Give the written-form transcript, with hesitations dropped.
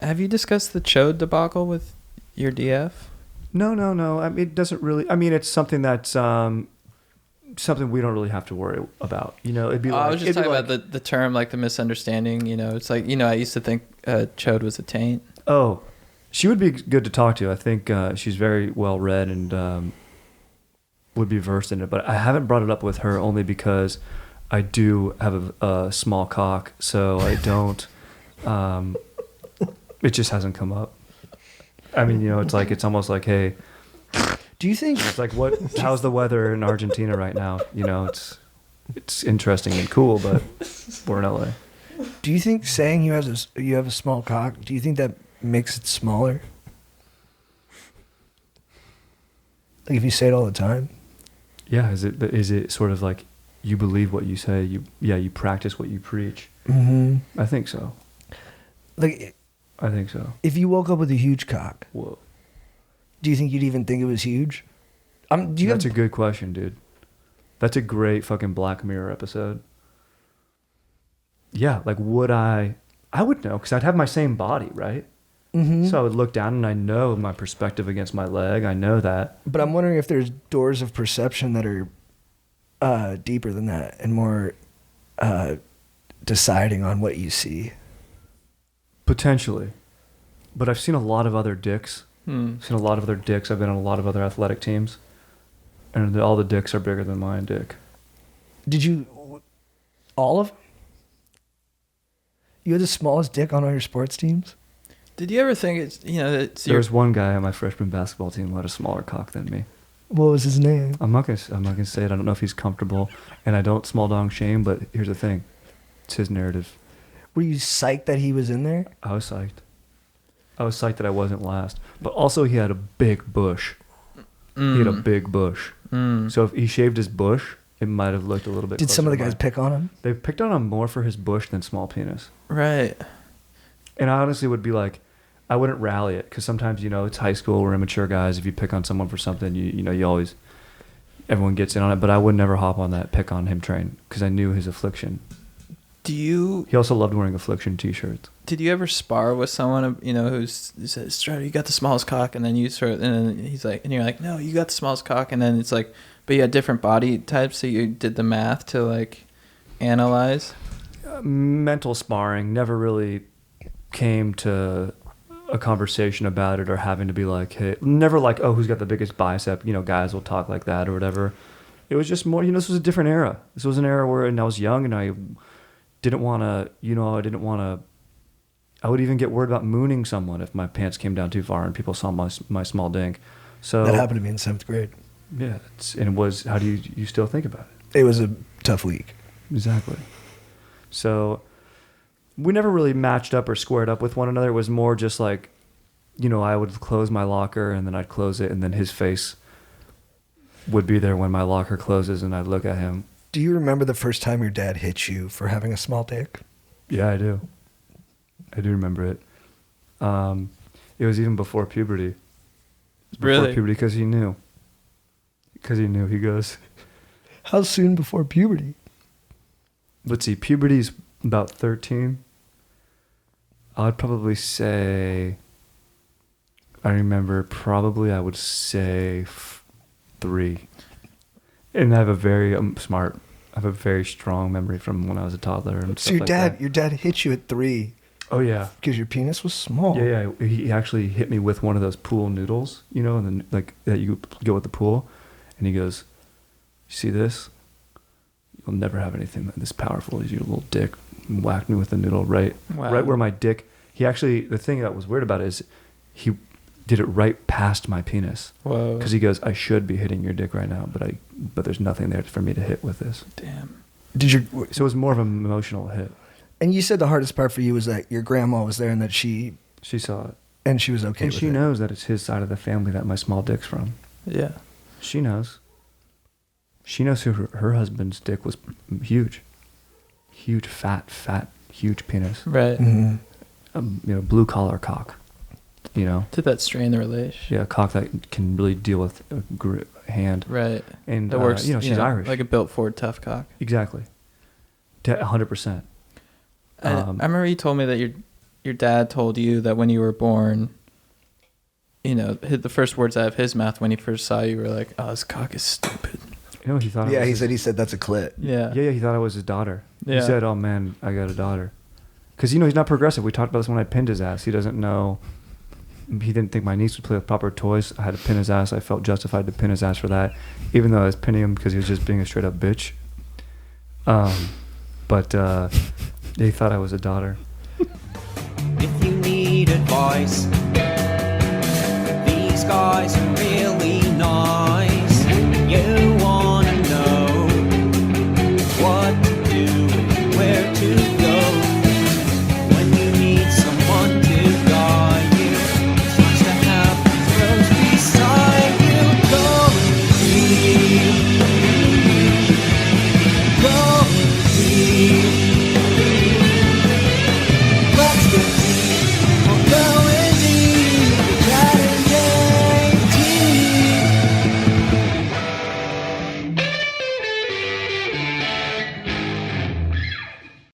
Have you discussed the chode debacle with your DF? No. I mean, it doesn't really. I mean, it's something that's something we don't really have to worry about. It'd be I like was just talking about the term, like the misunderstanding. It's like I used to think chode was a taint. Oh, she would be good to talk to. I think she's very well read and would be versed in it. But I haven't brought it up with her only because I do have a small cock, so I don't. It just hasn't come up. I mean, it's almost like, hey, Do you think it's like how's the weather in Argentina right now? It's interesting and cool, but we're in LA. Do you think saying you have a small cock, do you think that makes it smaller? Like if you say it all the time? Yeah, is it sort of like you believe what you say, you practice what you preach? Mm-hmm. I think so. Like I think so. if you woke up with a huge cock, Whoa. do you think you'd even think it was huge? That's a good question, dude. That's a great fucking Black Mirror episode. Yeah, like would I would know because I'd have my same body, right? Mm-hmm. So I would look down and I know my perspective against my leg. I know that. But I'm wondering if there's doors of perception that are deeper than that and more deciding on what you see. Potentially. But I've seen a lot of other dicks. I've seen a lot of other dicks. I've been on a lot of other athletic teams. And all the dicks are bigger than my dick. Did you... all of them? You had the smallest dick on all your sports teams? Did you ever think There was one guy on my freshman basketball team who had a smaller cock than me. What was his name? I'm not gonna say it. I don't know if he's comfortable, and I don't small dong shame. But here's the thing, it's his narrative. Were you psyched that he was in there? I was psyched. I was psyched that I wasn't last. But also, he had a big bush. He had a big bush. So if he shaved his bush, it might have looked a little bit. Did some of the guys pick on him? They picked on him more for his bush than small penis. Right. And I honestly would be like, I wouldn't rally it because sometimes it's high school. We're immature guys. If you pick on someone for something, you always everyone gets in on it. But I would never hop on that pick on him train because I knew his affliction. He also loved wearing affliction T-shirts. Did you ever spar with someone who says, "Strider, you got the smallest cock," and then and then he's like, and you're like, "No, you got the smallest cock," and then it's like, but you had different body types, so you did the math to like analyze. Mental sparring never really came to a conversation about it or having to be like, hey, never like, oh, who's got the biggest bicep? Guys will talk like that or whatever. It was just more, this was a different era. This was an era where I was young and I didn't want to, I would even get worried about mooning someone if my pants came down too far and people saw my small dink. So that happened to me in 7th grade. Yeah. And it was, how do you still think about it? It was a tough week. Exactly. So we never really matched up or squared up with one another. It was more just like, I would close my locker and then I'd close it and then his face would be there when my locker closes and I'd look at him. Do you remember the first time your dad hit you for having a small dick? Yeah, I do. I do remember it. It was even before puberty. Really? Puberty because he knew. He goes... How soon before puberty? Let's see, puberty's about 13. I'd probably say... I remember probably I would say 3. And I have a very I have a very strong memory from when I was a toddler. And so your dad hit you at 3. Oh yeah. Because your penis was small. Yeah. He actually hit me with one of those pool noodles, and then like that you go with the pool, and he goes, "You see this? You'll never have anything this powerful as your little dick." And whacked me with the noodle right where my dick. He actually, the thing that was weird about it is he did it right past my penis. Whoa. Because he goes, I should be hitting your dick right now, but there's nothing there for me to hit with this. Damn. So it was more of an emotional hit. And you said the hardest part for you was that your grandma was there and that she saw it. And she was okay with it. And she knows that it's his side of the family that my small dick's from. Yeah. She knows. She knows her husband's dick was huge. Huge, fat, huge penis. Right. Mm-hmm. Blue collar cock. Did that strain the relation? Yeah, a cock that can really deal with a hand. Right. And that works. She's Irish. Like a built Ford tough cock. Exactly. 100%. I remember you told me that your dad told you that when you were born, you know, the first words out of his mouth when he first saw you were like, "Oh, his cock is stupid." You know, he thought. Yeah, he said that's a clit. Yeah. Yeah, he thought I was his daughter. Yeah. He said, "Oh man, I got a daughter." Because he's not progressive. We talked about this when I pinned his ass. He doesn't know. He didn't think my niece would play with proper toys. I had to pin his ass. I felt justified to pin his ass for that, even though I was pinning him because he was just being a straight up bitch. But he thought I was a daughter. If you need advice,